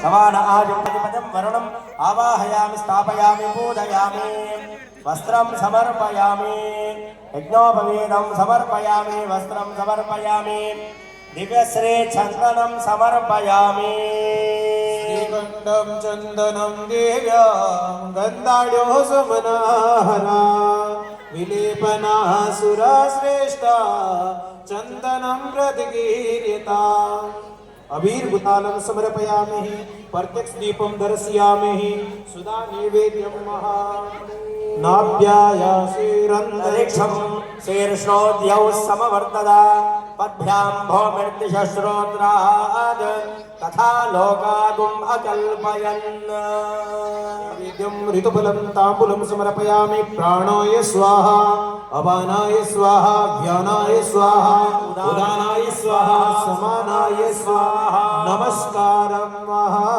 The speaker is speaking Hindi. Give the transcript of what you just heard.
समान आदिपतिपदं वरुणम् आवाहयामि स्थापयामि पूजयामि वस्त्रं समर्पयामि यज्ञोपवीतं समर्पयामि वस्त्रं समर्पयामि दिव्यश्री चन्दनं समर्पयामि श्रीगन्धं चन्दनं देव्यां गन्धाढ्यो सुमनहरा विलेपनाः सुरश्रेष्ठा चन्दनं प्रतिगीर्यता अबीर गुलालं समर्पयामि प्रत्यक्ष दीपं दर्शयामि सुधा नैवेद्यं महा नाभ्यायाशीरन्तरिक्षं शीर्षोद्यौ समवर्तदा पद्भ्यां भौमिर्दिशश्रोत्राद् तथा लोकागुम् अकल्पयन् नैवेद्यं ऋतुफलं ताम्बूलं समर्पयामि प्राणाय स्वाहा अपानाय स्वाहा व्यानाय स्वाहा उदानाय स्वाहा समानाय स्वाहा नमस्कारं महा